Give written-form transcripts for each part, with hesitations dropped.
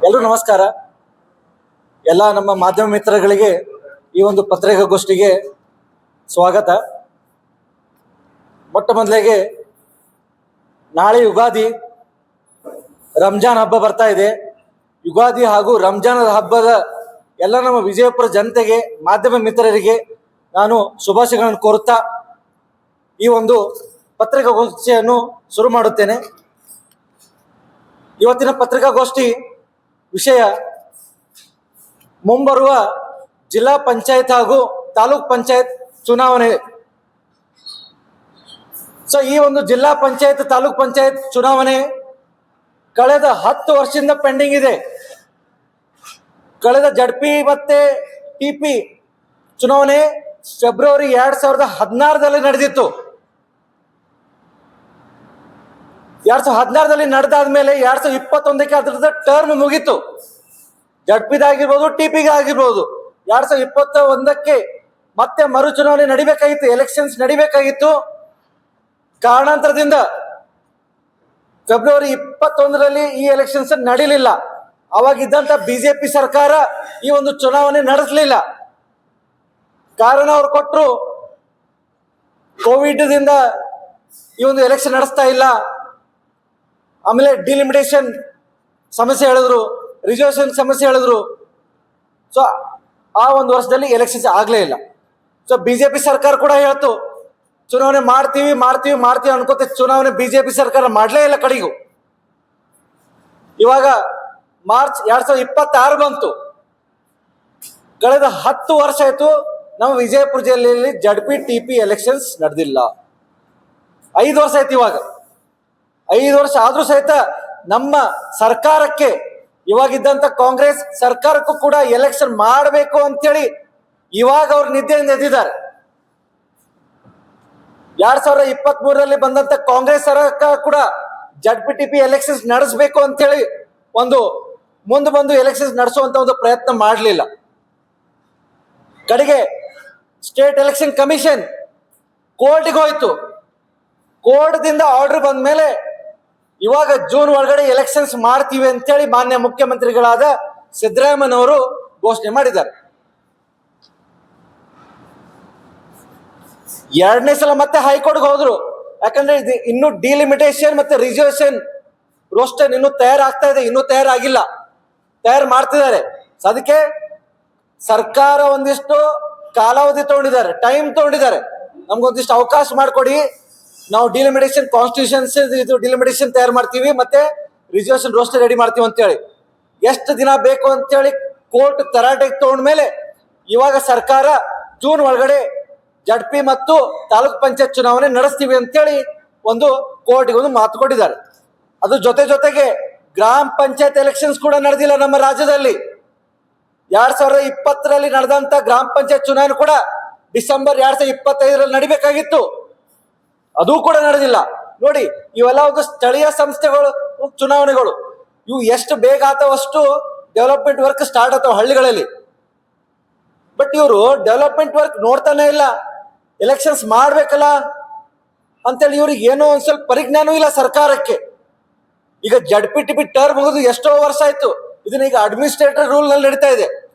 ಎಲ್ಲರೂ ನಮಸ್ಕಾರ. ಎಲ್ಲ ನಮ್ಮ ಮಾಧ್ಯಮ ಮಿತ್ರಗಳಿಗೆ ಈ ಒಂದು ಪತ್ರಿಕಾಗೋಷ್ಠಿಗೆ ಸ್ವಾಗತ. ಮೊಟ್ಟ ಮೊದಲಿಗೆ ನಾಳೆ ಯುಗಾದಿ, ರಂಜಾನ್ ಹಬ್ಬ ಬರ್ತಾ ಇದೆ. ಯುಗಾದಿ ಹಾಗೂ ರಂಜಾನ್ ಹಬ್ಬದ ಎಲ್ಲ ನಮ್ಮ ವಿಜಯಪುರ ಜನತೆಗೆ, ಮಾಧ್ಯಮ ಮಿತ್ರರಿಗೆ ನಾನು ಶುಭಾಶಯಗಳನ್ನು ಕೋರುತ್ತಾ ಈ ಒಂದು ಪತ್ರಿಕಾಗೋಷ್ಠಿಯನ್ನು ಶುರು ಮಾಡುತ್ತೇನೆ. ಇವತ್ತಿನ ಪತ್ರಿಕಾಗೋಷ್ಠಿ ವಿಷಯ ಮುಂಬರುವ ಜಿಲ್ಲಾ ಪಂಚಾಯತ್ ಹಾಗೂ ತಾಲೂಕ್ ಪಂಚಾಯತ್ ಚುನಾವಣೆ. ಈ ಒಂದು ಜಿಲ್ಲಾ ಪಂಚಾಯತ್ ತಾಲೂಕ್ ಪಂಚಾಯತ್ ಚುನಾವಣೆ ಕಳೆದ 10 ವರ್ಷದಿಂದ ಪೆಂಡಿಂಗ್ ಇದೆ. ಕಳೆದ ಜಡ್ಪಿ ಮತ್ತೆ ಟಿಪಿ ಚುನಾವಣೆ ಫೆಬ್ರವರಿ 2016ರಲ್ಲಿ ನಡೆದಿತ್ತು. 2016ರಲ್ಲಿ ನಡೆದಾದ್ಮೇಲೆ 2021ಕ್ಕೆ ಅದರದ ಟರ್ಮ್ ಮುಗೀತು. ಜಡ್ಪಿದಾಗಿರ್ಬೋದು, ಟಿಪಿಗೆ ಆಗಿರ್ಬೋದು. 2021ಕ್ಕೆ ಮತ್ತೆ ಮರು ಚುನಾವಣೆ ನಡಿಬೇಕಾಗಿತ್ತು, ಎಲೆಕ್ಷನ್ಸ್ ನಡಿಬೇಕಾಗಿತ್ತು. ಕಾರಣಾಂತರದಿಂದ ಫೆಬ್ರವರಿ 21ರಲ್ಲಿ ಈ ಎಲೆಕ್ಷನ್ಸ್ ನಡೀಲಿಲ್ಲ. ಅವಾಗಿದ್ದಂತ ಬಿಜೆಪಿ ಸರ್ಕಾರ ಈ ಒಂದು ಚುನಾವಣೆ ನಡೆಸಲಿಲ್ಲ. ಕಾರಣ ಅವ್ರು ಕೊಟ್ಟರು, ಕೋವಿಡ್ ದಿಂದ ಈ ಒಂದು ಎಲೆಕ್ಷನ್ ನಡೆಸ್ತಾ ಇಲ್ಲ. ಆಮೇಲೆ ಡಿಲಿಮಿಟೇಷನ್ ಸಮಸ್ಯೆ ಹೇಳಿದ್ರು, ರಿಸರ್ವೇಷನ್ ಸಮಸ್ಯೆ ಹೇಳಿದ್ರು. ಸೊ ಆ ಒಂದು ವರ್ಷದಲ್ಲಿ ಎಲೆಕ್ಷನ್ಸ್ ಆಗಲೇ ಇಲ್ಲ. ಸೊ ಬಿಜೆಪಿ ಸರ್ಕಾರ ಕೂಡ ಹೇಳ್ತು ಚುನಾವಣೆ ಮಾಡ್ತೀವಿ ಮಾಡ್ತೀವಿ ಮಾಡ್ತೀವಿ ಅನ್ಕೋತ ಚುನಾವಣೆ ಬಿಜೆಪಿ ಸರ್ಕಾರ ಮಾಡಲೇ ಇಲ್ಲ. ಕಡೆಗೂ ಇವಾಗ ಮಾರ್ಚ್ 2026 ಬಂತು. ಕಳೆದ 10 ವರ್ಷ ಆಯ್ತು ನಮ್ಮ ವಿಜಯಪುರ ಜಿಲ್ಲೆಯಲ್ಲಿ ಜಡ್ಪಿ ಟಿಪಿ ಎಲೆಕ್ಷನ್ಸ್ ನಡೆದಿಲ್ಲ. 5 ವರ್ಷ ಆಯ್ತು. ಇವಾಗ 5 ವರ್ಷ ಆದ್ರೂ ಸಹಿತ ನಮ್ಮ ಸರ್ಕಾರಕ್ಕೆ, ಇವಾಗಿದ್ದಂತ ಕಾಂಗ್ರೆಸ್ ಸರ್ಕಾರಕ್ಕೂ ಕೂಡ ಎಲೆಕ್ಷನ್ ಮಾಡಬೇಕು ಅಂತೇಳಿ ಇವಾಗ ಅವ್ರು ನಿದ್ದೆಯಿಂದ ಎದ್ದಿದ್ದಾರೆ. 2023ರಲ್ಲಿ ಬಂದಂತ ಕಾಂಗ್ರೆಸ್ ಸರ್ಕಾರ ಕೂಡ ಜಡ್ಪಿ ಟಿಪಿ ಎಲೆಕ್ಷನ್ಸ್ ನಡೆಸಬೇಕು ಅಂತೇಳಿ ಒಂದು ಮುಂದೆ ಬಂದು ಎಲೆಕ್ಷನ್ಸ್ ನಡೆಸುವಂತ ಒಂದು ಪ್ರಯತ್ನ ಮಾಡಲಿಲ್ಲ. ಕಡೆಗೆ ಸ್ಟೇಟ್ ಎಲೆಕ್ಷನ್ ಕಮಿಷನ್ ಕೋರ್ಟ್ಗೆ ಹೋಯ್ತು. ಕೋರ್ಟ್ದಿಂದ ಆರ್ಡರ್ ಬಂದ ಮೇಲೆ ಇವಾಗ ಜೂನ್ ಒಳಗಡೆ ಎಲೆಕ್ಷನ್ಸ್ ಮಾಡ್ತೀವಿ ಅಂತೇಳಿ ಮಾನ್ಯ ಮುಖ್ಯಮಂತ್ರಿಗಳಾದ ಸಿದ್ದರಾಮಯ್ಯನವರು ಘೋಷಣೆ ಮಾಡಿದ್ದಾರೆ. 2ನೇ ಸಲ ಮತ್ತೆ ಹೈಕೋರ್ಟ್ಗೆ ಹೋದ್ರು. ಯಾಕಂದ್ರೆ ಇದು ಇನ್ನು ಡಿಲಿಮಿಟೇಷನ್ ಮತ್ತೆ ರಿಸರ್ವೇಷನ್ ರೋಸ್ಟರ್ ಇನ್ನೂ ತಯಾರಾಗ್ತಾ ಇದೆ, ಇನ್ನೂ ತಯಾರಾಗಿಲ್ಲ, ತಯಾರು ಮಾಡ್ತಿದ್ದಾರೆ. ಅದಕ್ಕೆ ಸರ್ಕಾರ ಒಂದಿಷ್ಟು ಕಾಲಾವಧಿ ತಗೊಂಡಿದ್ದಾರೆ, ಟೈಮ್ ತಗೊಂಡಿದ್ದಾರೆ. ನಮ್ಗೊಂದಿಷ್ಟು ಅವಕಾಶ ಮಾಡಿಕೊಡಿ, ನಾವು ಡಿಲಿಮಿಟೇಷನ್ ಕಾನ್ಸ್ಟಿಟ್ಯೂಷನ್ಸ್ ಇದು ಡಿಲಿಮಿಟೇಷನ್ ತಯಾರು ಮಾಡ್ತೀವಿ, ಮತ್ತೆ ರಿಸರ್ವೇಷನ್ ರೋಸ್ಟರ್ ರೆಡಿ ಮಾಡ್ತೀವಿ ಅಂತೇಳಿ. ಎಷ್ಟು ದಿನ ಬೇಕು ಅಂತೇಳಿ ಕೋರ್ಟ್ ತರಾಟೆಗೆ ತಗೊಂಡ್ಮೇಲೆ ಇವಾಗ ಸರ್ಕಾರ ಜೂನ್ ಒಳಗಡೆ ಜಡ್ಪಿ ಮತ್ತು ತಾಲೂಕ್ ಪಂಚಾಯತ್ ಚುನಾವಣೆ ನಡೆಸ್ತೀವಿ ಅಂತೇಳಿ ಒಂದು ಕೋರ್ಟ್ಗೆ ಒಂದು ಮಾತು ಕೊಟ್ಟಿದ್ದಾರೆ. ಅದು ಜೊತೆಗೆ ಗ್ರಾಮ ಪಂಚಾಯತ್ ಎಲೆಕ್ಷನ್ಸ್ ಕೂಡ ನಡೆದಿಲ್ಲ ನಮ್ಮ ರಾಜ್ಯದಲ್ಲಿ. 2020ರಲ್ಲಿ ನಡೆದಂತ ಗ್ರಾಮ ಪಂಚಾಯತ್ ಚುನಾವಣೆ ಕೂಡ ಡಿಸೆಂಬರ್ 2025ರಲ್ಲಿ ನಡಿಬೇಕಾಗಿತ್ತು, ಅದು ಕೂಡ ನಡೆದಿಲ್ಲ. ನೋಡಿ, ಇವೆಲ್ಲ ಒಂದು ಸ್ಥಳೀಯ ಸಂಸ್ಥೆಗಳು ಚುನಾವಣೆಗಳು. ಇವು ಎಷ್ಟು ಬೇಗ ಆತವ ಅಷ್ಟು ಡೆವಲಪ್ಮೆಂಟ್ ವರ್ಕ್ ಸ್ಟಾರ್ಟ್ ಆಗ್ತಾವ ಹಳ್ಳಿಗಳಲ್ಲಿ. ಬಟ್ ಇವರು ಡೆವಲಪ್ಮೆಂಟ್ ವರ್ಕ್ ನೋಡ್ತಾನೆ ಇಲ್ಲ, ಎಲೆಕ್ಷನ್ಸ್ ಮಾಡ್ಬೇಕಲ್ಲ ಅಂತೇಳಿ ಇವ್ರಿಗೆ ಏನೋ ಒಂದ್ ಸ್ವಲ್ಪ ಪರಿಜ್ಞಾನವೂ ಇಲ್ಲ ಸರ್ಕಾರಕ್ಕೆ. ಈಗ ಜಡ್ಪಿ ಟಿಪಿ ಟರ್ಮ್ ಮುಗಿದು ಎಷ್ಟೋ ವರ್ಷ ಆಯ್ತು. ಇದನ್ನ ಈಗ ಅಡ್ಮಿನಿಸ್ಟ್ರೇಟರ್ ರೂಲ್ ನಲ್ಲಿ ನಡೀತಾ ಇದೆ,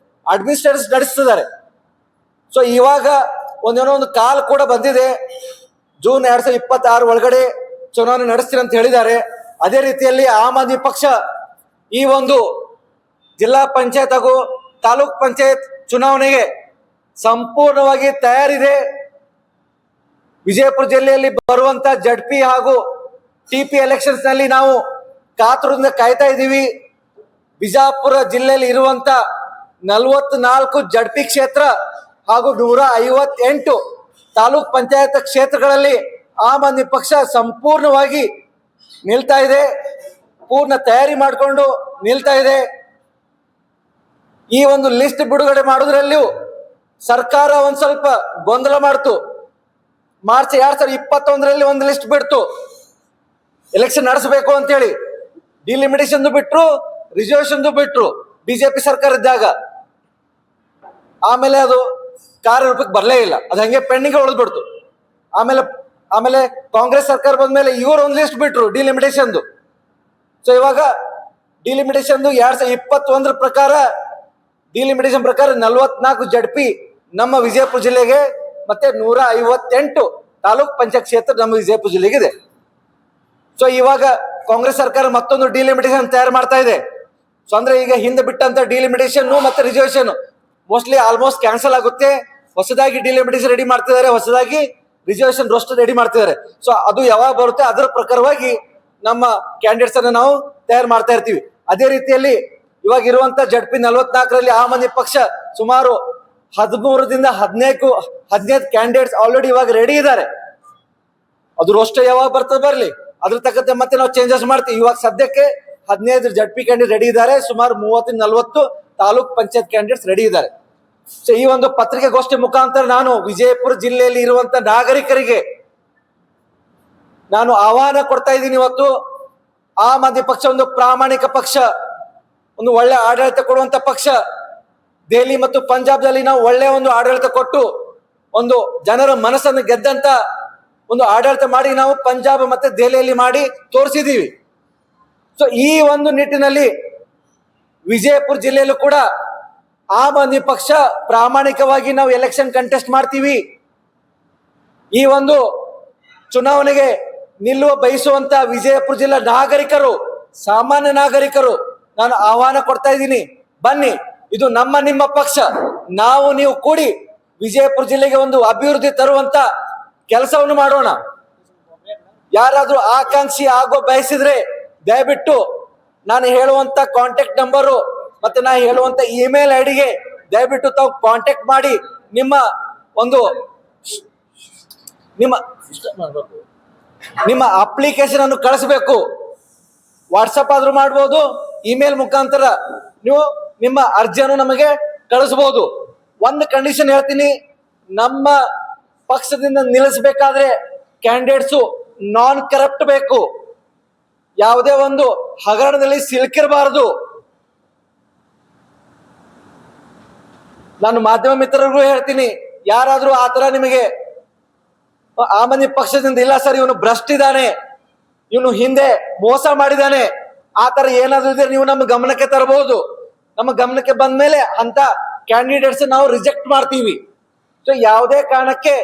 ಅಡ್ಮಿನಿಸ್ಟ್ರೇಟರ್ಸ್ ನಡೆಸ್ತಿದ್ದಾರೆ. ಸೊ ಇವಾಗ ಒಂದೇನೋ ಒಂದು ಕಾಲ್ ಕೂಡ ಬಂದಿದೆ, ಜೂನ್ 2026 ಒಳಗಡೆ ಚುನಾವಣೆ ನಡೆಸ್ತೀರ ಅಂತ ಹೇಳಿದ್ದಾರೆ. ಅದೇ ರೀತಿಯಲ್ಲಿ ಆಮ್ ಆದ್ಮಿ ಪಕ್ಷ ಈ ಒಂದು ಜಿಲ್ಲಾ ಪಂಚಾಯತ್ ಹಾಗೂ ತಾಲೂಕ್ ಪಂಚಾಯತ್ ಚುನಾವಣೆಗೆ ಸಂಪೂರ್ಣವಾಗಿ ತಯಾರಿದೆ. ವಿಜಯಪುರ ಜಿಲ್ಲೆಯಲ್ಲಿ ಬರುವಂತ ಜಡ್ಪಿ ಹಾಗೂ ಟಿಪಿ ಎಲೆಕ್ಷನ್ಸ್ ನಲ್ಲಿ ನಾವು ಕಾತುರದಿಂದ ಕಾಯ್ತಾ ಇದ್ದೀವಿ. ಬಿಜಾಪುರ ಜಿಲ್ಲೆಯಲ್ಲಿ ಇರುವಂತ 44 ಜಡ್ಪಿ ಕ್ಷೇತ್ರ ಹಾಗೂ 158 ತಾಲೂಕ್ ಪಂಚಾಯತ್ ಕ್ಷೇತ್ರಗಳಲ್ಲಿ ಆಮ್ ಆದ್ಮಿ ಪಕ್ಷ ಸಂಪೂರ್ಣವಾಗಿ ನಿಲ್ತಾ ಇದೆ, ಪೂರ್ಣ ತಯಾರಿ ಮಾಡಿಕೊಂಡು ನಿಲ್ತಾ ಇದೆ. ಈ ಒಂದು ಲಿಸ್ಟ್ ಬಿಡುಗಡೆ ಮಾಡೋದ್ರಲ್ಲಿಯೂ ಸರ್ಕಾರ ಒಂದ್ ಸ್ವಲ್ಪ ಗೊಂದಲ ಮಾಡ್ತು. ಮಾರ್ಚ್ 2021ರಲ್ಲಿ ಒಂದು ಲಿಸ್ಟ್ ಬಿಡ್ತು, ಎಲೆಕ್ಷನ್ ನಡೆಸಬೇಕು ಅಂತೇಳಿ. ಡಿಲಿಮಿಟೇಷನ್ ಬಿಟ್ರು, ರಿಸರ್ವೇಷನ್ ಬಿಟ್ರು ಬಿಜೆಪಿ ಸರ್ಕಾರ ಇದ್ದಾಗ. ಆಮೇಲೆ ಅದು ಕಾರ್ಯರೂಪಕ್ಕೆ ಬರಲೇ ಇಲ್ಲ, ಅದು ಹಂಗೆ ಪೆಂಡಿಂಗ್ ಉಳಿದ್ಬಿಡ್ತು. ಆಮೇಲೆ ಕಾಂಗ್ರೆಸ್ ಸರ್ಕಾರ ಬಂದ್ಮೇಲೆ ಇವರು ಒಂದು ಲಿಸ್ಟ್ ಬಿಟ್ರು ಡಿಲಿಮಿಟೇಷನ್ದು. ಸೊ ಇವಾಗ ಡಿಲಿಮಿಟೇಷನ್ 2021 ಪ್ರಕಾರ ಡಿಲಿಮಿಟೇಷನ್ ಪ್ರಕಾರ 44 ಜಡ್ಪಿ ನಮ್ಮ ವಿಜಯಪುರ ಜಿಲ್ಲೆಗೆ ಮತ್ತೆ 158 ತಾಲೂಕ್ ಪಂಚಾಯತ್ ಕ್ಷೇತ್ರ ನಮ್ಮ ವಿಜಯಪುರ ಜಿಲ್ಲೆಗೆ ಇದೆ. ಸೊ ಇವಾಗ ಕಾಂಗ್ರೆಸ್ ಸರ್ಕಾರ ಮತ್ತೊಂದು ಡಿಲಿಮಿಟೇಷನ್ ತಯಾರು ಮಾಡ್ತಾ ಇದೆ. ಸೊ ಅಂದ್ರೆ ಈಗ ಹಿಂದೆ ಬಿಟ್ಟಂತ ಡಿಲಿಮಿಟೇಷನ್ ಮತ್ತೆ ರಿಸರ್ವೇಶನ್ ಮೋಸ್ಟ್ಲಿ ಆಲ್ಮೋಸ್ಟ್ ಕ್ಯಾನ್ಸಲ್ ಆಗುತ್ತೆ. ಹೊಸದಾಗಿ ಡಿಲಿಮಿಟೇಷನ್ ರೆಡಿ ಮಾಡ್ತಿದ್ದಾರೆ, ಹೊಸದಾಗಿ ರಿಸರ್ವೇಶನ್ ರೋಸ್ಟರ್ ರೆಡಿ ಮಾಡ್ತಿದ್ದಾರೆ. ಸೊ ಅದು ಯಾವಾಗ ಬರುತ್ತೆ ಅದರ ಪ್ರಕಾರವಾಗಿ ನಮ್ಮ ಕ್ಯಾಂಡಿಡೇಟ್ಸ್ ಅನ್ನ ನಾವು ತಯಾರು ಮಾಡ್ತಾ ಇರ್ತೀವಿ. ಅದೇ ರೀತಿಯಲ್ಲಿ ಇವಾಗ ಇರುವಂತ ಜಡ್ಪಿ 44ರಲ್ಲಿ ಆಮ್ ಆದ್ಮಿ ಪಕ್ಷ ಸುಮಾರು 13ರಿಂದ 15 ಕ್ಯಾಂಡಿಡೇಟ್ಸ್ ಆಲ್ರೆಡಿ ಇವಾಗ ರೆಡಿ ಇದ್ದಾರೆ. ಅದು ರೋಸ್ಟರ್ ಯಾವಾಗ ಬರ್ತದೆ ಬರಲಿ, ಅದ್ರ ತಕ್ಕಂತೆ ಮತ್ತೆ ನಾವು ಚೇಂಜಸ್ ಮಾಡ್ತೀವಿ. ಇವಾಗ ಸದ್ಯಕ್ಕೆ 15 ಜಡ್ಪಿ ಕ್ಯಾಂಡಿಡೇಟ್ ರೆಡಿ ಇದ್ದಾರೆ, ಸುಮಾರು 30-40 ತಾಲೂಕ್ ಪಂಚಾಯತ್ ಕ್ಯಾಂಡಿಡೇಟ್ಸ್ ರೆಡಿ ಇದ್ದಾರೆ. ಸೊ ಈ ಒಂದು ಪತ್ರಿಕೆಗೋಷ್ಠಿ ಮುಖಾಂತರ ನಾನು ವಿಜಯಪುರ ಜಿಲ್ಲೆಯಲ್ಲಿ ಇರುವಂತ ನಾಗರಿಕರಿಗೆ ನಾನು ಆಹ್ವಾನ ಕೊಡ್ತಾ ಇದ್ದೀನಿ. ಇವತ್ತು ಆಮ್ ಆದ್ಮಿ ಪಕ್ಷ ಒಂದು ಪ್ರಾಮಾಣಿಕ ಪಕ್ಷ, ಒಂದು ಒಳ್ಳೆ ಆಡಳಿತ ಕೊಡುವಂತ ಪಕ್ಷ. ದೆಹಲಿ ಮತ್ತು ಪಂಜಾಬ್ದಲ್ಲಿ ನಾವು ಒಳ್ಳೆ ಒಂದು ಆಡಳಿತ ಕೊಟ್ಟು ಒಂದು ಜನರ ಮನಸ್ಸನ್ನು ಗೆದ್ದಂತ ಒಂದು ಆಡಳಿತ ಮಾಡಿ ನಾವು ಪಂಜಾಬ್ ಮತ್ತೆ ದೆಹಲಿಯಲ್ಲಿ ಮಾಡಿ ತೋರಿಸಿದೀವಿ. ಸೊ ಈ ಒಂದು ನಿಟ್ಟಿನಲ್ಲಿ ವಿಜಯಪುರ ಜಿಲ್ಲೆಯಲ್ಲೂ ಕೂಡ ಆಮ್ ಆದ್ಮಿ ಪಕ್ಷ ಪ್ರಾಮಾಣಿಕವಾಗಿ ನಾವು ಎಲೆಕ್ಷನ್ ಕಂಟೆಸ್ಟ್ ಮಾಡ್ತೀವಿ. ಈ ಒಂದು ಚುನಾವಣೆಗೆ ನಿಲ್ಲುವ ಬಯಸುವಂತ ವಿಜಯಪುರ ಜಿಲ್ಲಾ ನಾಗರಿಕರು, ಸಾಮಾನ್ಯ ನಾಗರಿಕರು ನಾನು ಆಹ್ವಾನ ಕೊಡ್ತಾ ಇದ್ದೀನಿ. ಬನ್ನಿ, ಇದು ನಮ್ಮ ನಿಮ್ಮ ಪಕ್ಷ. ನಾವು ನೀವು ಕೂಡಿ ವಿಜಯಪುರ ಜಿಲ್ಲೆಗೆ ಒಂದು ಅಭಿವೃದ್ಧಿ ತರುವಂತ ಕೆಲಸವನ್ನು ಮಾಡೋಣ. ಯಾರಾದ್ರೂ ಆಕಾಂಕ್ಷಿ ಆಗೋ ಬಯಸಿದ್ರೆ ದಯವಿಟ್ಟು ನಾನು ಹೇಳುವಂತ ಕಾಂಟ್ಯಾಕ್ಟ್ ನಂಬರು ಮತ್ತೆ ನಾನು ಹೇಳುವಂತ ಇಮೇಲ್ ಐಡಿಗೆ ದಯವಿಟ್ಟು ತಾವು ಕಾಂಟ್ಯಾಕ್ಟ್ ಮಾಡಿ ನಿಮ್ಮ ಅಪ್ಲಿಕೇಶನ್ ಅನ್ನು ಕಳಿಸ್ಬೇಕು. ವಾಟ್ಸಪ್ ಆದ್ರೂ ಮಾಡ್ಬೋದು, ಇಮೇಲ್ ಮುಖಾಂತರ ನೀವು ನಿಮ್ಮ ಅರ್ಜಿಯನ್ನು ನಮಗೆ ಕಳಿಸಬಹುದು. ಒಂದು ಕಂಡೀಷನ್ ಹೇಳ್ತೀನಿ, ನಮ್ಮ ಪಕ್ಷದಿಂದ ನಿಲ್ಲಿಸಬೇಕಾದ್ರೆ ಕ್ಯಾಂಡಿಡೇಟ್ಸು ನಾನ್ ಕರಪ್ಟ್ ಬೇಕು, ಯಾವುದೇ ಒಂದು ಹಗರಣದಲ್ಲಿ ಸಿಲುಕಿರಬಾರದು. ನಾನು ಮಾಧ್ಯಮ ಮಿತ್ರರಿಗೂ ಹೇಳ್ತೀನಿ, ಯಾರಾದ್ರೂ ಆತರ ನಿಮಗೆ ಆಮ್ ಆದ್ಮಿ ಪಕ್ಷದಿಂದ ಇಲ್ಲ ಸರ್ ಇವನು ಭ್ರಷ್ಟ ಇದ್ದಾನೆ, ಇವನು ಹಿಂದೆ ಮೋಸ ಮಾಡಿದಾನೆ, ಆತರ ಏನಾದ್ರೂ ಇದ್ರೆ ನೀವು ನಮ್ಮ ಗಮನಕ್ಕೆ ತರಬಹುದು. ನಮ್ಮ ಗಮನಕ್ಕೆ ಬಂದ ಮೇಲೆ ಅಂತ ಕ್ಯಾಂಡಿಡೇಟ್ಸ್ ನಾವು ರಿಜೆಕ್ಟ್ ಮಾಡ್ತೀವಿ. ಸೊ ಯಾವುದೇ ಕಾರಣಕ್ಕೆ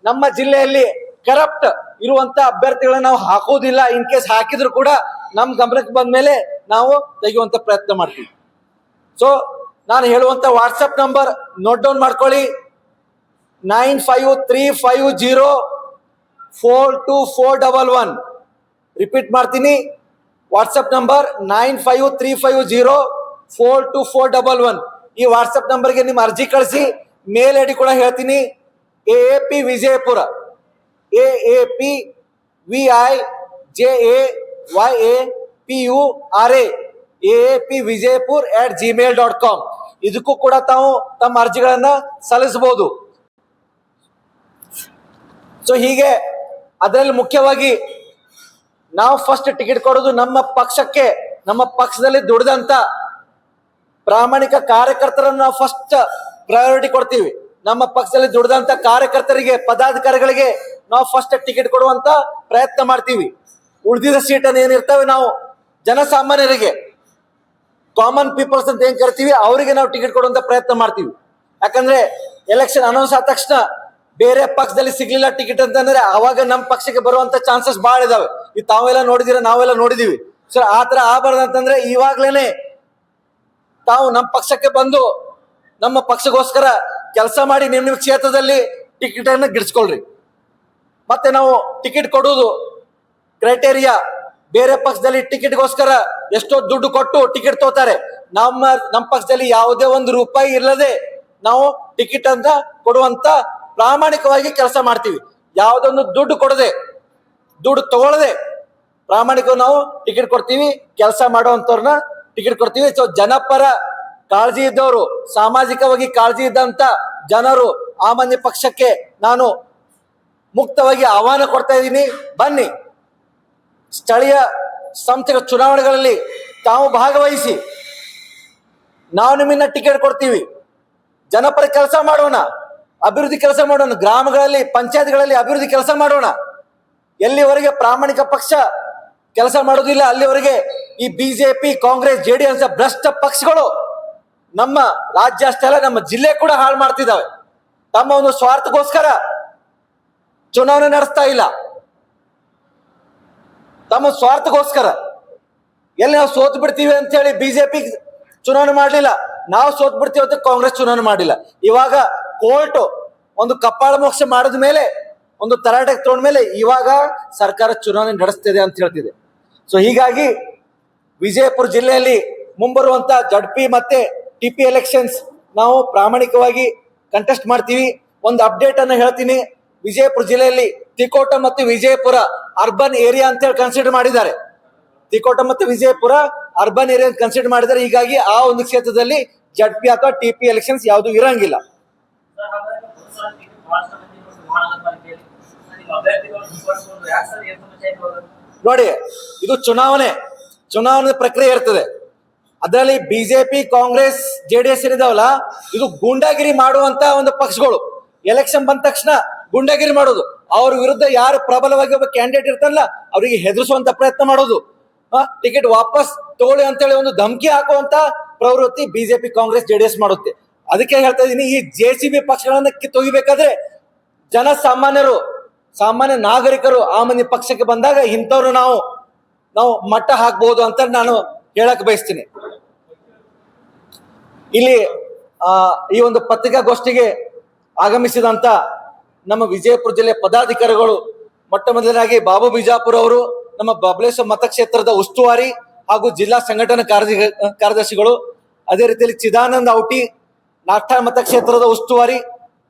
ನಮ್ಮ ಜಿಲ್ಲೆಯಲ್ಲಿ ಕರಪ್ಟ್ ಇರುವಂತ ಅಭ್ಯರ್ಥಿಗಳನ್ನ ನಾವು ಹಾಕೋದಿಲ್ಲ. ಇನ್ ಕೇಸ್ ಹಾಕಿದ್ರು ಕೂಡ ನಮ್ಮ ಗಮನಕ್ಕೆ ಬಂದ ಮೇಲೆ ನಾವು ತೆಗೆಯುವಂತ ಪ್ರಯತ್ನ ಮಾಡ್ತೀವಿ. ಸೊ ನಾನು ಹೇಳುವಂತ ವಾಟ್ಸಪ್ ನಂಬರ್ ನೋಟ್ ಡೌನ್ ಮಾಡ್ಕೊಳ್ಳಿ, 9535042411. ರಿಪೀಟ್ ಮಾಡ್ತೀನಿ, ವಾಟ್ಸಪ್ ನಂಬರ್ 9535042411. ಈ ವಾಟ್ಸಪ್ ನಂಬರ್ಗೆ ನಿಮ್ಮ ಅರ್ಜಿ ಕಳಿಸಿ. ಮೇಲ್ ಐಡಿ ಕೂಡ ಹೇಳ್ತೀನಿ, AAP ವಿಜಯಪುರ, AAPVIJAYAPURA AAPvijaypur@gmail.com. ಇದಕ್ಕೂ ಕೂಡ ತಾವು ತಮ್ಮ ಅರ್ಜಿಗಳನ್ನ ಸಲ್ಲಿಸಬಹುದು. ಸೊ ಹೀಗೆ ಅದರಲ್ಲಿ ಮುಖ್ಯವಾಗಿ ನಾವು ಫಸ್ಟ್ ಟಿಕೆಟ್ ಕೊಡೋದು ನಮ್ಮ ಪಕ್ಷಕ್ಕೆ, ನಮ್ಮ ಪಕ್ಷದಲ್ಲಿ ದುಡಿದಂತ ಪ್ರಾಮಾಣಿಕ ಕಾರ್ಯಕರ್ತರನ್ನು ನಾವು ಫಸ್ಟ್ ಪ್ರಯಾರಿಟಿ ಕೊಡ್ತೀವಿ. ನಮ್ಮ ಪಕ್ಷದಲ್ಲಿ ದುಡಿದಂತ ಕಾರ್ಯಕರ್ತರಿಗೆ, ಪದಾಧಿಕಾರಿಗಳಿಗೆ ನಾವು ಫಸ್ಟ್ ಟಿಕೆಟ್ ಕೊಡುವಂತ ಪ್ರಯತ್ನ ಮಾಡ್ತೀವಿ. ಉಳಿದಿದ ಸೀಟನ್ನು ಏನಿರ್ತವೆ ನಾವು ಜನಸಾಮಾನ್ಯರಿಗೆ, ಕಾಮನ್ ಪೀಪಲ್ಸ್ ಅಂತ ಏನ್ ಕರಿತೀವಿ, ಅವರಿಗೆ ನಾವು ಟಿಕೆಟ್ ಕೊಡುವಂತ ಪ್ರಯತ್ನ ಮಾಡ್ತೀವಿ. ಯಾಕಂದ್ರೆ ಎಲೆಕ್ಷನ್ ಅನೌನ್ಸ್ ಆದ ತಕ್ಷಣ ಬೇರೆ ಪಕ್ಷದಲ್ಲಿ ಸಿಗ್ಲಿಲ್ಲ ಟಿಕೆಟ್ ಅಂತಂದ್ರೆ ಅವಾಗ ನಮ್ಮ ಪಕ್ಷಕ್ಕೆ ಬರುವಂತ ಚಾನ್ಸಸ್ ಬಹಳ ಇದಾವೆ. ಇದು ತಾವೆಲ್ಲ ನೋಡಿದಿರ, ನಾವೆಲ್ಲ ನೋಡಿದೀವಿ. ಸೊ ಆತರ ಆಗಬಾರ್ದಂತಂದ್ರೆ ಇವಾಗ್ಲೇನೆ ತಾವು ನಮ್ಮ ಪಕ್ಷಕ್ಕೆ ಬಂದು ನಮ್ಮ ಪಕ್ಷಗೋಸ್ಕರ ಕೆಲಸ ಮಾಡಿ ನಿಮ್ಮ ಕ್ಷೇತ್ರದಲ್ಲಿ ಟಿಕೆಟ್ ಅನ್ನ ಗಿಡಿಸ್ಕೊಳ್ರಿ. ಮತ್ತೆ ನಾವು ಟಿಕೆಟ್ ಕೊಡುವುದು ಕ್ರೈಟೇರಿಯಾ, ಬೇರೆ ಪಕ್ಷದಲ್ಲಿ ಟಿಕೆಟ್ಗೋಸ್ಕರ ಎಷ್ಟೋ ದುಡ್ಡು ಕೊಟ್ಟು ಟಿಕೆಟ್ ತಗೋತಾರೆ. ನಮ್ಮ ಪಕ್ಷದಲ್ಲಿ ಯಾವುದೇ ಒಂದು ರೂಪಾಯಿ ಇಲ್ಲದೆ ನಾವು ಟಿಕೆಟ್ ಅಂತ ಕೊಡುವಂತ ಪ್ರಾಮಾಣಿಕವಾಗಿ ಕೆಲಸ ಮಾಡ್ತೀವಿ. ಯಾವುದೊಂದು ದುಡ್ಡು ಕೊಡದೆ, ದುಡ್ಡು ತಗೊಳ್ಳದೆ ಪ್ರಾಮಾಣಿಕ ನಾವು ಟಿಕೆಟ್ ಕೊಡ್ತೀವಿ. ಕೆಲಸ ಮಾಡುವಂತವ್ರನ್ನ ಟಿಕೆಟ್ ಕೊಡ್ತೀವಿ. ಸೊ ಜನಪರ ಕಾಳಜಿ ಇದ್ದವರು, ಸಾಮಾಜಿಕವಾಗಿ ಕಾಳಜಿ ಇದ್ದಂತ ಜನರು ಆಮ್ ಆದ್ಮಿ ಪಕ್ಷಕ್ಕೆ ನಾನು ಮುಕ್ತವಾಗಿ ಆಹ್ವಾನ ಕೊಡ್ತಾ ಇದ್ದೀನಿ. ಬನ್ನಿ, ಸ್ಥಳೀಯ ಸಂಸ್ಥೆಗಳ ಚುನಾವಣೆಗಳಲ್ಲಿ ತಾವು ಭಾಗವಹಿಸಿ. ನಾವು ನಿಮ್ಮನ್ನ ಟಿಕೆಟ್ ಕೊಡ್ತೀವಿ. ಜನಪರ ಕೆಲಸ ಮಾಡೋಣ, ಅಭಿವೃದ್ಧಿ ಕೆಲಸ ಮಾಡೋಣ, ಗ್ರಾಮಗಳಲ್ಲಿ ಪಂಚಾಯತ್ಗಳಲ್ಲಿ ಅಭಿವೃದ್ಧಿ ಕೆಲಸ ಮಾಡೋಣ. ಎಲ್ಲಿವರೆಗೆ ಪ್ರಾಮಾಣಿಕ ಪಕ್ಷ ಕೆಲಸ ಮಾಡೋದಿಲ್ಲ ಅಲ್ಲಿವರೆಗೆ ಈ ಬಿಜೆಪಿ ಕಾಂಗ್ರೆಸ್ ಜೆಡಿಎಸ್ ಭ್ರಷ್ಟ ಪಕ್ಷಗಳು ನಮ್ಮ ರಾಜ್ಯ ಅಷ್ಟೇ ಅಲ್ಲ ನಮ್ಮ ಜಿಲ್ಲೆ ಕೂಡ ಹಾಳು ಮಾಡ್ತಿದ್ದಾವೆ. ತಮ್ಮ ಒಂದು ಸ್ವಾರ್ಥಕ್ಕೋಸ್ಕರ ಚುನಾವಣೆ ನಡೆಸ್ತಾ ಇಲ್ಲ. ತಮ್ಮ ಸ್ವಾರ್ಥಕ್ಕೋಸ್ಕರ ಎಲ್ಲಿ ನಾವು ಸೋತ್ ಬಿಡ್ತೀವಿ ಅಂತ ಹೇಳಿ ಬಿಜೆಪಿ ಚುನಾವಣೆ ಮಾಡಲಿಲ್ಲ, ನಾವು ಸೋತ್ ಬಿಡ್ತೀವಿ ಅಂತ ಕಾಂಗ್ರೆಸ್ ಚುನಾವಣೆ ಮಾಡಿಲ್ಲ. ಇವಾಗ ಕೋರ್ಟ್ ಒಂದು ಕಪಾಳ ಮೋಕ್ಷ ಮಾಡಿದ ಮೇಲೆ, ಒಂದು ತರಾಟೆಗೆ ತಗೊಂಡ ಮೇಲೆ ಇವಾಗ ಸರ್ಕಾರ ಚುನಾವಣೆ ನಡೆಸ್ತಿದೆ ಅಂತ ಹೇಳ್ತಿದೆ. ಸೊ ಹೀಗಾಗಿ ವಿಜಯಪುರ ಜಿಲ್ಲೆಯಲ್ಲಿ ಮುಂಬರುವಂತ ಜಡ್ಪಿ ಮತ್ತೆ ಟಿಪಿ ಎಲೆಕ್ಷನ್ಸ್ ನಾವು ಪ್ರಾಮಾಣಿಕವಾಗಿ ಕಂಟೆಸ್ಟ್ ಮಾಡ್ತೀವಿ. ಒಂದು ಅಪ್ಡೇಟ್ ಅನ್ನು ಹೇಳ್ತೀನಿ. ವಿಜಯಪುರ ಜಿಲ್ಲೆಯಲ್ಲಿ ತಿಕೋಟ ಮತ್ತು ವಿಜಯಪುರ ಅರ್ಬನ್ ಏರಿಯಾ ಅಂತ ಹೇಳಿ ಕನ್ಸಿಡರ್ ಮಾಡಿದ್ದಾರೆ. ತಿಕೋಟ ಮತ್ತು ವಿಜಯಪುರ ಅರ್ಬನ್ ಏರಿಯಾ ಕನ್ಸಿಡರ್ ಮಾಡಿದ್ದಾರೆ. ಹೀಗಾಗಿ ಆ ಒಂದು ಕ್ಷೇತ್ರದಲ್ಲಿ ಜಡ್ಪಿ ಅಥವಾ ಟಿಪಿ ಎಲೆಕ್ಷನ್ಸ್ ಯಾವುದು ಇರಂಗಿಲ್ಲ. ನೋಡಿ, ಇದು ಚುನಾವಣೆ ಪ್ರಕ್ರಿಯೆ ಇರ್ತದೆ. ಅದರಲ್ಲಿ ಬಿಜೆಪಿ ಕಾಂಗ್ರೆಸ್ ಜೆಡಿಎಸ್ ಏನಿದಾವಲ್ಲ, ಇದು ಗೂಂಡಾಗಿರಿ ಮಾಡುವಂತ ಒಂದು ಪಕ್ಷಗಳು. ಎಲೆಕ್ಷನ್ ಬಂದ ತಕ್ಷಣ ಗೂಂಡಾಗಿರಿ ಮಾಡೋದು, ಅವ್ರ ವಿರುದ್ಧ ಯಾರು ಪ್ರಬಲವಾಗಿ ಒಬ್ಬ ಕ್ಯಾಂಡಿಡೇಟ್ ಇರ್ತಾರಲ್ಲ ಅವರಿಗೆ ಹೆದರಿಸುವಂತ ಪ್ರಯತ್ನ ಮಾಡೋದು, ಟಿಕೆಟ್ ವಾಪಸ್ ತಗೊಳ್ಳಿ ಅಂತೇಳಿ ಒಂದು ಧಮಕಿ ಹಾಕುವಂತ ಪ್ರವೃತ್ತಿ ಬಿಜೆಪಿ ಕಾಂಗ್ರೆಸ್ ಜೆಡಿಎಸ್ ಮಾಡುತ್ತೆ. ಅದಕ್ಕೆ ಹೇಳ್ತಾ ಇದೀನಿ, ಈ ಜೆಸಿಬಿ ಪಕ್ಷಗಳನ್ನ ಕಿತ್ತೊಗಿಬೇಕಾದ್ರೆ ಜನಸಾಮಾನ್ಯರು, ಸಾಮಾನ್ಯ ನಾಗರಿಕರು ಆಮ್ ಆದ್ಮಿ ಪಕ್ಷಕ್ಕೆ ಬಂದಾಗ ಇಂಥವ್ರು ನಾವು ಮಟ್ಟ ಹಾಕ್ಬಹುದು ಅಂತ ನಾನು ಹೇಳಕ್ ಬಯಸ್ತೀನಿ. ಇಲ್ಲಿ ಈ ಒಂದು ಪತ್ರಿಕಾಗೋಷ್ಠಿಗೆ ಆಗಮಿಸಿದಂತ ನಮ್ಮ ವಿಜಯಪುರ ಜಿಲ್ಲೆ ಪದಾಧಿಕಾರಿಗಳು, ಮೊಟ್ಟ ಮೊದಲನಾಗಿ ಬಾಬು ಬಿಜಾಪುರ್ ಅವರು ನಮ್ಮ ಬಬಲೇಶ್ವರ ಮತಕ್ಷೇತ್ರದ ಉಸ್ತುವಾರಿ ಹಾಗೂ ಜಿಲ್ಲಾ ಸಂಘಟನಾ ಕಾರ್ಯದರ್ಶಿಗಳು, ಅದೇ ರೀತಿಯಲ್ಲಿ ಚಿದಾನಂದ ಔಟಿ ನಾಗ್ಠಾ ಮತಕ್ಷೇತ್ರದ ಉಸ್ತುವಾರಿ,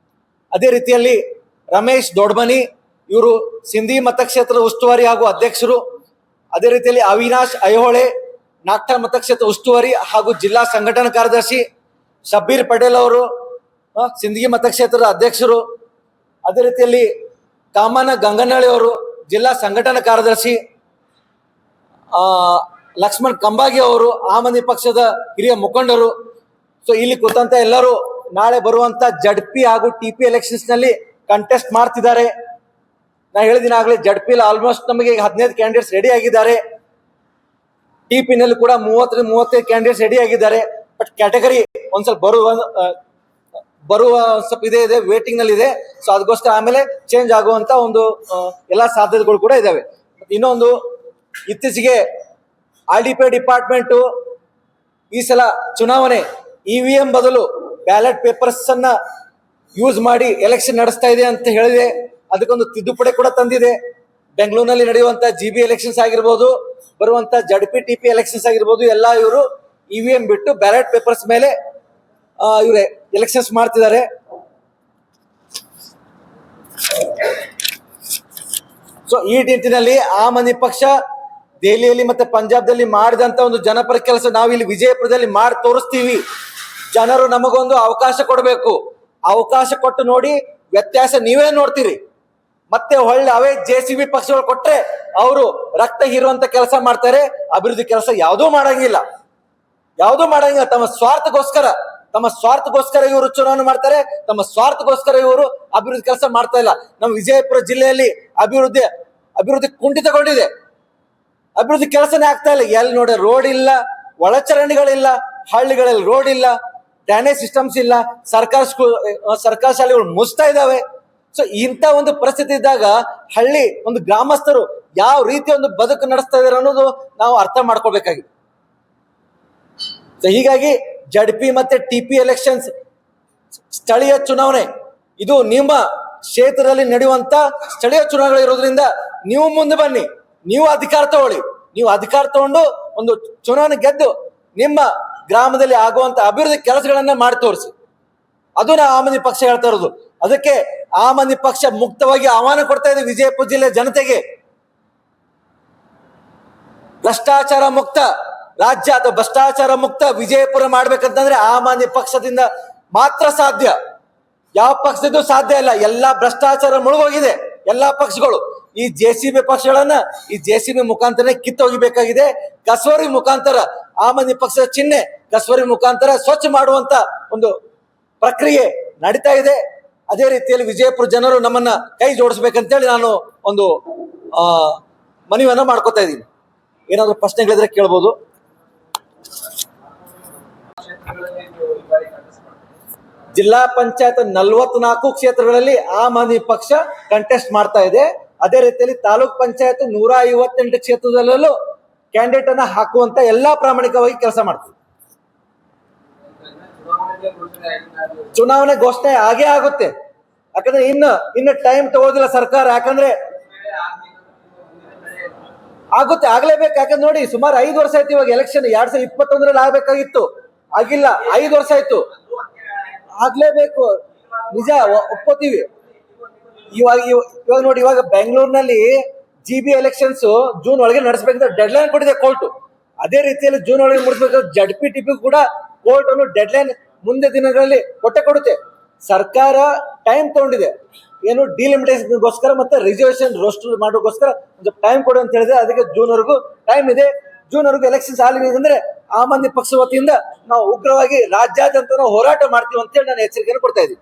ಅದೇ ರೀತಿಯಲ್ಲಿ ರಮೇಶ್ ದೊಡ್ಮನಿ ಇವರು ಸಿಂಧಿ ಮತಕ್ಷೇತ್ರದ ಉಸ್ತುವಾರಿ ಹಾಗೂ ಅಧ್ಯಕ್ಷರು, ಅದೇ ರೀತಿಯಲ್ಲಿ ಅವಿನಾಶ್ ಐಹೊಳೆ ನಾಗ್ಠಾ ಮತಕ್ಷೇತ್ರ ಉಸ್ತುವಾರಿ ಹಾಗೂ ಜಿಲ್ಲಾ ಸಂಘಟನಾ ಕಾರ್ಯದರ್ಶಿ, ಶಬ್ಬೀರ್ ಪಟೇಲ್ ಅವರು ಸಿಂದಗಿ ಮತಕ್ಷೇತ್ರದ ಅಧ್ಯಕ್ಷರು, ಅದೇ ರೀತಿಯಲ್ಲಿ ಕಾಮನ ಗಂಗನಹಳ್ಳಿ ಅವರು ಜಿಲ್ಲಾ ಸಂಘಟನಾ ಕಾರ್ಯದರ್ಶಿ, ಲಕ್ಷ್ಮಣ್ ಕಂಬಾಗಿ ಅವರು ಆಮ್ ಆದ್ಮಿ ಪಕ್ಷದ ಹಿರಿಯ ಮುಖಂಡರು. ಸೊ ಇಲ್ಲಿ ಕೂತಂತ ಎಲ್ಲರೂ ನಾಳೆ ಬರುವಂತ ಜಡ್ಪಿ ಹಾಗೂ ಟಿಪಿ ಎಲೆಕ್ಷನ್ಸ್ ನಲ್ಲಿ ಕಂಟೆಸ್ಟ್ ಮಾಡ್ತಿದ್ದಾರೆ. ನಾ ಹೇಳಿದಿನ ಆಗ್ಲೇ ಜಡ್ಪಿ ಆಲ್ಮೋಸ್ಟ್ ನಮಗೆ 15 ಕ್ಯಾಂಡಿಡೇಟ್ಸ್ ರೆಡಿ ಆಗಿದ್ದಾರೆ. ಟಿಪಿ ನಲ್ಲಿ ಕೂಡ 30-35 ಕ್ಯಾಂಡಿಡೇಟ್ಸ್ ರೆಡಿ ಆಗಿದ್ದಾರೆ. ಬಟ್ ಕ್ಯಾಟಗರಿ ಒಂದ್ ಸ್ವಲ್ಪ ಬರುವ ಸ್ವಲ್ಪ ಇದೆ ವೇಟಿಂಗ್ ನಲ್ಲಿ ಇದೆ. ಸೊ ಅದಕ್ಕೋಸ್ಕರ ಆಮೇಲೆ ಚೇಂಜ್ ಆಗುವಂತ ಒಂದು ಎಲ್ಲಾ ಸಾಧ್ಯತೆಗಳು ಕೂಡ ಇದಾವೆ. ಇನ್ನೊಂದು, ಇತ್ತೀಚೆಗೆ RDPI ಡಿಪಾರ್ಟ್ಮೆಂಟ್ ಈ ಸಲ ಚುನಾವಣೆ EVM ಬದಲು ಬ್ಯಾಲೆಟ್ ಪೇಪರ್ಸ್ ಅನ್ನ ಯೂಸ್ ಮಾಡಿ ಎಲೆಕ್ಷನ್ ನಡೆಸ್ತಾ ಇದೆ ಅಂತ ಹೇಳಿದೆ. ಅದಕ್ಕೊಂದು ತಿದ್ದುಪಡಿ ಕೂಡ ತಂದಿದೆ. ಬೆಂಗಳೂರಿನಲ್ಲಿ ನಡೆಯುವಂತ GB ಎಲೆಕ್ಷನ್ಸ್ ಆಗಿರ್ಬೋದು, ಬರುವಂತ ಜಡ್ಪಿ ಟಿಪಿ ಎಲೆಕ್ಷನ್ಸ್ ಆಗಿರ್ಬೋದು, ಎಲ್ಲ ಇವರು EVM ಬಿಟ್ಟು ಬ್ಯಾಲೆಟ್ ಪೇಪರ್ಸ್ ಮೇಲೆ ಇವ್ರೆ ಎಲೆಕ್ಷನ್ಸ್ ಮಾಡ್ತಿದ್ದಾರೆ. ಸೊ ಈ ನಿಟ್ಟಿನಲ್ಲಿ ಆಮ್ ಆದ್ಮಿ ಪಕ್ಷ ದೆಹಲಿಯಲ್ಲಿ ಮತ್ತೆ ಪಂಜಾಬ್ದಲ್ಲಿ ಮಾಡಿದಂತ ಒಂದು ಜನಪರ ಕೆಲಸ ನಾವು ಇಲ್ಲಿ ವಿಜಯಪುರದಲ್ಲಿ ಮಾಡಿ ತೋರಿಸ್ತೀವಿ. ಜನರು ನಮಗೊಂದು ಅವಕಾಶ ಕೊಡಬೇಕು. ಅವಕಾಶ ಕೊಟ್ಟು ನೋಡಿ, ವ್ಯತ್ಯಾಸ ನೀವೇ ನೋಡ್ತೀರಿ. ಮತ್ತೆ ಹೊಳ್ಳಿ ಅವೇ JCB ಪಕ್ಷಗಳು ಕೊಟ್ರೆ ಅವರು ರಕ್ತ ಹೀರುವಂತ ಕೆಲಸ ಮಾಡ್ತಾರೆ. ಅಭಿವೃದ್ಧಿ ಕೆಲಸ ಯಾವುದೂ ಮಾಡಂಗಿಲ್ಲ. ತಮ್ಮ ಸ್ವಾರ್ಥಗೋಸ್ಕರ ಇವರು ಚುನಾವಣೆ ಮಾಡ್ತಾರೆ. ತಮ್ಮ ಸ್ವಾರ್ಥಗೋಸ್ಕರ ಇವರು ಅಭಿವೃದ್ಧಿ ಕೆಲಸ ಮಾಡ್ತಾ ಇಲ್ಲ. ನಮ್ಮ ವಿಜಯಪುರ ಜಿಲ್ಲೆಯಲ್ಲಿ ಅಭಿವೃದ್ಧಿ ಕುಂಠಿತಗೊಂಡಿದೆ. ಅಭಿವೃದ್ಧಿ ಕೆಲಸನೇ ಆಗ್ತಾ ಇಲ್ಲ. ಎಲ್ಲಿ ನೋಡಿ ರೋಡ್ ಇಲ್ಲ, ಒಳಚರಂಡಿಗಳಿಲ್ಲ, ಹಳ್ಳಿಗಳಲ್ಲಿ ರೋಡ್ ಇಲ್ಲ, ಡ್ರೈನೇಜ್ ಸಿಸ್ಟಮ್ಸ್ ಇಲ್ಲ, ಸರ್ಕಾರ ಶಾಲೆಗಳು ಮುಚ್ತಾ ಇದ್ದಾವೆ. ಸೊ ಇಂಥ ಒಂದು ಪರಿಸ್ಥಿತಿ ಇದ್ದಾಗ ಹಳ್ಳಿ ಒಂದು ಗ್ರಾಮಸ್ಥರು ಯಾವ ರೀತಿ ಒಂದು ಬದುಕು ನಡೆಸ್ತಾ ಇದಾರೆ ಅನ್ನೋದು ನಾವು ಅರ್ಥ ಮಾಡ್ಕೋಬೇಕಾಗಿದೆ. ಸೊ ಹೀಗಾಗಿ ಜಡ್ಪಿ ಮತ್ತೆ ಟಿಪಿ ಎಲೆಕ್ಷನ್ಸ್ ಸ್ಥಳೀಯ ಚುನಾವಣೆ, ಇದು ನಿಮ್ಮ ಕ್ಷೇತ್ರದಲ್ಲಿ ನಡೆಯುವಂತ ಸ್ಥಳೀಯ ಚುನಾವಣೆ ಇರೋದ್ರಿಂದ ನೀವು ಮುಂದೆ ಬನ್ನಿ, ನೀವು ಅಧಿಕಾರ ತಗೊಳ್ಳಿ. ನೀವು ಅಧಿಕಾರ ತಗೊಂಡು ಒಂದು ಚುನಾವಣೆ ಗೆದ್ದು ನಿಮ್ಮ ಗ್ರಾಮದಲ್ಲಿ ಆಗುವಂತ ಅಭಿವೃದ್ಧಿ ಕೆಲಸಗಳನ್ನ ಮಾಡಿ ತೋರಿಸಿ. ಅದು ನಾ ಆಮ್ ಆದ್ಮಿ ಪಕ್ಷ ಹೇಳ್ತಾ ಇರೋದು. ಅದಕ್ಕೆ ಆಮ್ ಆದ್ಮಿ ಪಕ್ಷ ಮುಕ್ತವಾಗಿ ಆಹ್ವಾನ ಕೊಡ್ತಾ ಇದೆ ವಿಜಯಪುರ ಜಿಲ್ಲೆ ಜನತೆಗೆ. ಭ್ರಷ್ಟಾಚಾರ ಮುಕ್ತ ರಾಜ್ಯ ಅಥವಾ ಭ್ರಷ್ಟಾಚಾರ ಮುಕ್ತ ವಿಜಯಪುರ ಮಾಡ್ಬೇಕಂತಂದ್ರೆ ಆಮ್ ಆದ್ಮಿ ಪಕ್ಷದಿಂದ ಮಾತ್ರ ಸಾಧ್ಯ. ಯಾವ ಪಕ್ಷದ್ದು ಸಾಧ್ಯ ಇಲ್ಲ. ಎಲ್ಲಾ ಭ್ರಷ್ಟಾಚಾರ ಮುಳುಗೋಗಿದೆ. ಎಲ್ಲಾ ಪಕ್ಷಗಳು ಈ JCB ಪಕ್ಷಗಳನ್ನ ಈ JCB ಮುಖಾಂತರ ಕಿತ್ತೋಗಿಬೇಕಾಗಿದೆ. ಕಸವರಿ ಮುಖಾಂತರ ಆಮ್ ಆದ್ಮಿ ಪಕ್ಷದ ಚಿಹ್ನೆ ಕಸವರಿ ಮುಖಾಂತರ ಸ್ವಚ್ಛ ಮಾಡುವಂತ ಒಂದು ಪ್ರಕ್ರಿಯೆ ನಡೀತಾ ಇದೆ. ಅದೇ ರೀತಿಯಲ್ಲಿ ವಿಜಯಪುರ ಜನರು ನಮ್ಮನ್ನ ಕೈ ಜೋಡಿಸ್ಬೇಕಂತೇಳಿ ನಾನು ಒಂದು ಮನವಿಯನ್ನ ಮಾಡ್ಕೊತಾ ಇದ್ದೀನಿ. ಏನಾದ್ರು ಪ್ರಶ್ನೆಗಳಿದ್ರೆ ಕೇಳ್ಬೋದು. ಜಿಲ್ಲಾ ಪಂಚಾಯತ್ 44 ಕ್ಷೇತ್ರಗಳಲ್ಲಿ ಆಮ್ ಆದ್ಮಿ ಪಕ್ಷ ಕಂಟೆಸ್ಟ್ ಮಾಡ್ತಾ ಇದೆ. ಅದೇ ರೀತಿಯಲ್ಲಿ ತಾಲೂಕ್ ಪಂಚಾಯತ್ 158 ಕ್ಷೇತ್ರದಲ್ಲೂ ಕ್ಯಾಂಡಿಡೇಟ್ ಅನ್ನ ಹಾಕುವಂತ ಎಲ್ಲಾ ಪ್ರಾಮಾಣಿಕವಾಗಿ ಕೆಲಸ ಮಾಡ್ತೀವಿ. ಚುನಾವಣೆ ಘೋಷಣೆ ಆಗೇ ಆಗುತ್ತೆ, ಯಾಕಂದ್ರೆ ಇನ್ನು ಟೈಮ್ ತಗೋದಿಲ್ಲ ಸರ್ಕಾರ. ಯಾಕಂದ್ರೆ ಆಗುತ್ತೆ, ಆಗ್ಲೇಬೇಕು. ಯಾಕಂದ್ರೆ ನೋಡಿ, ಸುಮಾರು 5 ವರ್ಷ ಆಯ್ತು. ಇವಾಗ ಎಲೆಕ್ಷನ್ 2021ರಲ್ಲಿ ಆಗ್ಬೇಕಾಗಿತ್ತು, ಆಗಿಲ್ಲ. 5 ವರ್ಷ ಆಯ್ತು, ಆಗ್ಲೇಬೇಕು. ನಿಜ, ಒಪ್ಕೋತೀವಿ. ಇವಾಗ ನೋಡಿ, ಇವಾಗ ಬೆಂಗಳೂರಿನಲ್ಲಿ GB ಎಲೆಕ್ಷನ್ಸ್ ಜೂನ್ ಒಳಗೆ ನಡೆಸಬೇಕಂತ ಡೆಡ್ಲೈನ್ ಕೊಟ್ಟಿದೆ ಕೋರ್ಟ್. ಅದೇ ರೀತಿಯಲ್ಲಿ ಜೂನ್ ಒಳಗೆ ಮುಡಿಸ್ಬೇಕು. JPTP ಕೂಡ ಕೋರ್ಟ್ ಅನ್ನು ಡೆಡ್ಲೈನ್ ಮುಂದೆ ದಿನಗಳಲ್ಲಿ ಕೊಡುತ್ತೆ. ಸರ್ಕಾರ ಟೈಮ್ ತಗೊಂಡಿದೆ, ಏನು ಡಿಲಿಮಿಟೇಷನ್ಗೋಸ್ಕರ ಮತ್ತೆ ರಿಸರ್ವೇಶನ್ ರೋಸ್ಟರ್ ಮಾಡೋಕ್ಕೋಸ್ಕರ ಒಂದು ಟೈಮ್ ಕೊಡು ಅಂತ ಹೇಳಿದ್ರೆ, ಅದಕ್ಕೆ ಜೂನ್ವರೆಗೂ ಟೈಮ್ ಇದೆ. ಜೂನ್ವರೆಗೂ ಎಲೆಕ್ಷನ್ಸ್ ಆಗಲಿದೆ ಅಂದ್ರೆ ಆಮ್ ಆದ್ಮಿ ಪಕ್ಷ ವತಿಯಿಂದ ನಾವು ಉಗ್ರವಾಗಿ ರಾಜ್ಯಾದ್ಯಂತ ನಾವು ಹೋರಾಟ ಮಾಡ್ತೀವಿ ಅಂತೇಳಿ ನಾನು ಎಚ್ಚರಿಕೆಯನ್ನು ಕೊಡ್ತಾ ಇದ್ದೀನಿ.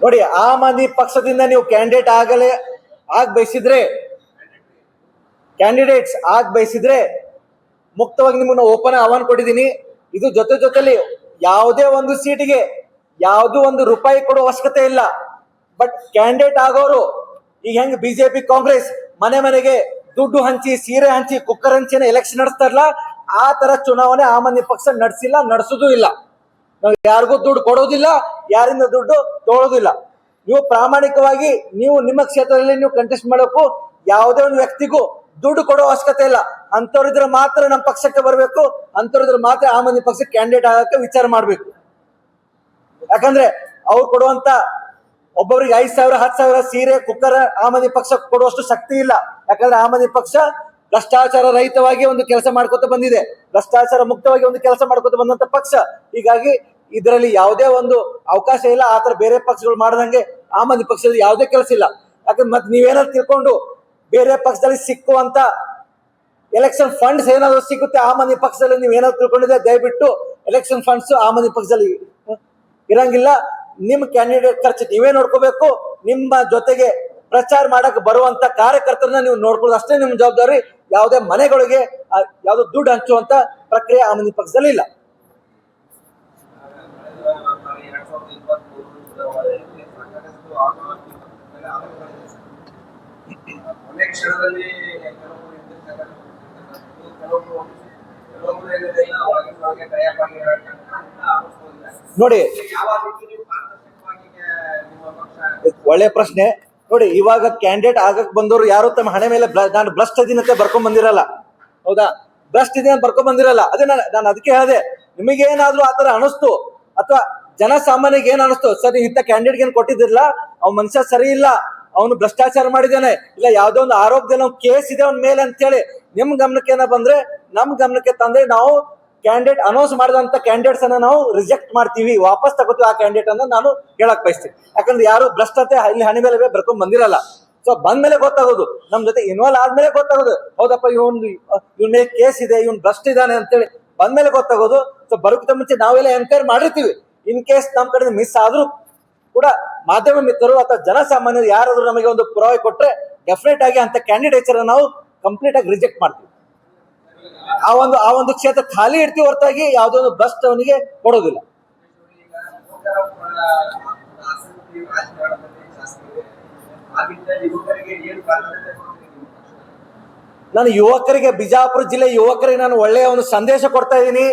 ನೋಡಿ, ಆಮ್ ಆದ್ಮಿ ಪಕ್ಷದಿಂದ ನೀವು ಕ್ಯಾಂಡಿಡೇಟ್ಸ್ ಆಗ ಬಯಸಿದ್ರೆ ಮುಕ್ತವಾಗಿ ನಿಮ್ಮನ್ನ ಓಪನ್ ಆಹ್ವಾನ ಕೊಟ್ಟಿದ್ದೀನಿ. ಇದು ಜೊತೆಲಿ ಯಾವುದೇ ಒಂದು ಸೀಟಿಗೆ ಯಾವುದೋ ಒಂದು ರೂಪಾಯಿ ಕೊಡುವ ಅವಶ್ಯಕತೆ ಇಲ್ಲ. ಬಟ್ ಕ್ಯಾಂಡಿಡೇಟ್ ಆಗೋರು ಈಗ ಹೆಂಗ್ BJP ಕಾಂಗ್ರೆಸ್ ಮನೆಗೆ ದುಡ್ಡು ಹಂಚಿ, ಸೀರೆ ಹಂಚಿ, ಕುಕ್ಕರ್ ಹಂಚಿನ ಎಲೆಕ್ಷನ್ ನಡೆಸ್ತಾರಲ್ಲ, ಆ ತರ ಚುನಾವಣೆ ಆಮ್ ಆದ್ಮಿ ಪಕ್ಷ ನಡೆಸಿಲ್ಲ, ನಡೆಸೋದು ಇಲ್ಲ. ನಾವು ಯಾರಿಗೂ ದುಡ್ಡು ಕೊಡೋದಿಲ್ಲ, ಯಾರಿಂದ ದುಡ್ಡು ತಗೊಳ್ಳೋದಿಲ್ಲ. ನೀವು ಪ್ರಾಮಾಣಿಕವಾಗಿ ನೀವು ನಿಮ್ಮ ಕ್ಷೇತ್ರದಲ್ಲಿ ನೀವು ಕಂಟೆಸ್ಟ್ ಮಾಡೋಕ್ಕೂ ಯಾವುದೇ ಒಂದು ವ್ಯಕ್ತಿಗೂ ದುಡ್ಡು ಕೊಡೋ ಅವಶ್ಯಕತೆ ಇಲ್ಲ. ಅಂತವ್ರಿದ್ರೆ ಮಾತ್ರ ನಮ್ಮ ಪಕ್ಷಕ್ಕೆ ಬರಬೇಕು, ಅಂತವ್ರಿದ್ರೆ ಮಾತ್ರ ಆಮ್ ಆದ್ಮಿ ಪಕ್ಷಕ್ಕೆ ಕ್ಯಾಂಡಿಡೇಟ್ ಆಗಕ್ಕೆ ವಿಚಾರ ಮಾಡ್ಬೇಕು. ಯಾಕಂದ್ರೆ ಅವ್ರು ಕೊಡುವಂತ ಒಬ್ಬೊಬ್ರಿಗೆ 5,000 10,000 ಸೀರೆ, ಕುಕ್ಕರ್ ಆಮ್ ಆದ್ಮಿ ಪಕ್ಷಕ್ಕೆ ಕೊಡುವಷ್ಟು ಶಕ್ತಿ ಇಲ್ಲ. ಯಾಕಂದ್ರೆ ಆಮ್ ಆದ್ಮಿ ಪಕ್ಷ ಭ್ರಷ್ಟಾಚಾರ ರಹಿತವಾಗಿ ಒಂದು ಕೆಲಸ ಮಾಡ್ಕೊತ ಬಂದಿದೆ, ಭ್ರಷ್ಟಾಚಾರ ಮುಕ್ತವಾಗಿ ಒಂದು ಕೆಲಸ ಮಾಡ್ಕೊತ ಬಂದಂತ ಪಕ್ಷ. ಹೀಗಾಗಿ ಇದರಲ್ಲಿ ಯಾವುದೇ ಒಂದು ಅವಕಾಶ ಇಲ್ಲ. ಆತರ ಬೇರೆ ಪಕ್ಷಗಳು ಮಾಡದಂಗೆ ಆಮ್ ಆದ್ಮಿ ಪಕ್ಷದಲ್ಲಿ ಯಾವುದೇ ಕೆಲಸ ಇಲ್ಲ. ಯಾಕಂದ್ರೆ ಮತ್ತೆ ನೀವೇನಾದ್ರು ತಿಳ್ಕೊಂಡು ಬೇರೆ ಪಕ್ಷದಲ್ಲಿ ಸಿಕ್ಕುವಂತ ಎಲೆಕ್ಷನ್ ಫಂಡ್ಸ್ ಏನಾದ್ರು ಸಿಗುತ್ತೆ ಆಮ್ ಆದ್ಮಿ ಪಕ್ಷದಲ್ಲಿ, ನೀವು ಏನಾದ್ರು ತಿಳ್ಕೊಂಡಿದ್ರೆ ದಯವಿಟ್ಟು ಎಲೆಕ್ಷನ್ ಫಂಡ್ಸ್ ಆಮ್ ಆದ್ಮಿ ಪಕ್ಷದಲ್ಲಿ ಇರಂಗಿಲ್ಲ. ನಿಮ್ ಕ್ಯಾಂಡಿಡೇಟ್ ಖರ್ಚು ನೀವೇ ನೋಡ್ಕೋಬೇಕು. ನಿಮ್ಮ ಜೊತೆಗೆ ಪ್ರಚಾರ ಮಾಡಕ್ ಬರುವಂತ ಕಾರ್ಯಕರ್ತರನ್ನ ನೀವು ನೋಡ್ಕೊಳ್ಳೋದು ಅಷ್ಟೇ ನಿಮ್ಮ ಜವಾಬ್ದಾರಿ. ಯಾವುದೇ ಮನೆಗಳಿಗೆ ಯಾವ್ದು ದುಡ್ಡು ಹಂಚುವಂತ ಪ್ರಕ್ರಿಯೆ ಆಮ್ ಆದ್ಮಿ ಪಕ್ಷದಲ್ಲಿ ಇಲ್ಲ. ನೋಡಿ, ಒಳ್ಳೆ ಪ್ರಶ್ನೆ. ನೋಡಿ, ಇವಾಗ ಕ್ಯಾಂಡಿಡೇಟ್ ಆಗಕ್ ಬಂದವರು ಯಾರು ತಮ್ಮ ಹಣೆ ಮೇಲೆ ನಾನು ಭ್ರಷ್ಟ ಇದೀನಂತ ಬರ್ಕೊಂಡ್ ಬಂದಿರಲ್ಲ. ಹೌದಾ, ಭ್ರಷ್ಟ ಇದೀನಿ ಅಂತ ಬರ್ಕೊಂಡ್ ಬಂದಿರಲ್ಲ. ಅದೇ ನಾನು ಅದಕ್ಕೆ ಹೇಳಿದೆ, ನಿಮಗೇನಾದ್ರೂ ಆತರ ಅನಿಸ್ತು ಅಥವಾ ಜನಸಾಮಾನ್ಯಗೆ ಏನ್ ಅನಿಸ್ತು, ಸರ್ ಇಂಥ ಕ್ಯಾಂಡಿಡೇಟ್ ಏನ್ ಕೊಟ್ಟಿದ್ದಿರಲ್ಲ, ಅವ್ನ ಮನುಷ್ಯ ಸರಿ ಇಲ್ಲ, ಅವನು ಭ್ರಷ್ಟಾಚಾರ ಮಾಡಿದ್ದಾನೆ, ಇಲ್ಲ ಯಾವ್ದೋ ಒಂದು ಆರೋಪದಲ್ಲಿ ಅವ್ನ ಕೇಸ್ ಇದೆ ಅವನ ಮೇಲೆ ಅಂತ ಹೇಳಿ ನಿಮ್ ಗಮನಕ್ಕೆ ಏನ ಬಂದ್ರೆ, ನಮ್ ಗಮನಕ್ಕೆ ತಂದ್ರೆ ನಾವು ಕ್ಯಾಂಡಿಡೇಟ್ ಅನೌನ್ಸ್ ಮಾಡಿದಂತ ಕ್ಯಾಂಡಿಡೇಟ್ಸ್ ಅನ್ನ ನಾವು ರಿಜೆಕ್ಟ್ ಮಾಡ್ತೀವಿ, ವಾಪಸ್ ತಗೋತೀವಿ ಆ ಕ್ಯಾಂಡಿಡೇಟ್ ಅನ್ನ ನಾನು ಹೇಳಕ್ ಬಯಸ್ತೀನಿ. ಯಾಕಂದ್ರೆ ಯಾರು ಭ್ರಷ್ಟತೆ ಇಲ್ಲಿ ಹಣೆ ಮೇಲೆ ಬರ್ಕೊಂಡ್ ಬಂದಿರಲ್ಲ. ಸೊ ಬಂದ್ಮೇಲೆ ಗೊತ್ತಾಗೋದು, ನಮ್ ಜೊತೆ ಇನ್ವಾಲ್ವ್ ಆದ್ಮೇಲೆ ಗೊತ್ತಾಗೋದು, ಹೌದಪ್ಪ ಇವನ್ ಮೇಲೆ ಕೇಸ್ ಇದೆ, ಇವನ್ ಭ್ರಷ್ಟ ಇದ್ದಾನೆ ಅಂತೇಳಿ ಬಂದ್ಮೇಲೆ ಗೊತ್ತಾಗೋದು. ಸೊ ಬರೋಕ್ಕಿಂತ ಮುಂಚೆ ನಾವೆಲ್ಲ ಎನ್ಕ್ವೈರಿ ಮಾಡಿರ್ತೀವಿ. ಇನ್ ಕೇಸ್ ನಮ್ ಕಡೆ ಮಿಸ್ ಆದ್ರೂ ಕೂಡ ಮಾಧ್ಯಮ ಮಿತ್ರರು ಅಥವಾ ಜನಸಾಮಾನ್ಯರು ಯಾರಾದ್ರೂ ನಮಗೆ ಒಂದು ಪುರಾವೆ ಕೊಟ್ರೆ ಡೆಫಿನೆಟ್ ಆಗಿ ಅಂತ ಕ್ಯಾಂಡಿಡೇಟ್ಸ್ ನಾವು ಕಂಪ್ಲೀಟ್ ಆಗಿ ರಿಜೆಕ್ಟ್ ಮಾಡ್ತೀವಿ. ಆ ಒಂದು ಕ್ಷೇತ್ರ ಖಾಲಿ ಇಡ್ತೀವಿ ಹೊರತಾಗಿ ಯಾವುದೋ ಒಂದು ಭ್ರಷ್ಟ ಅವನಿಗೆ ಕೊಡೋದಿಲ್ಲ. ನಾನು ಯುವಕರಿಗೆ, ಬಿಜಾಪುರ ಜಿಲ್ಲೆ ಯುವಕರಿಗೆ ನಾನು ಒಳ್ಳೆಯ ಒಂದು ಸಂದೇಶ ಕೊಡ್ತಾ ಇದ್ದೀನಿ.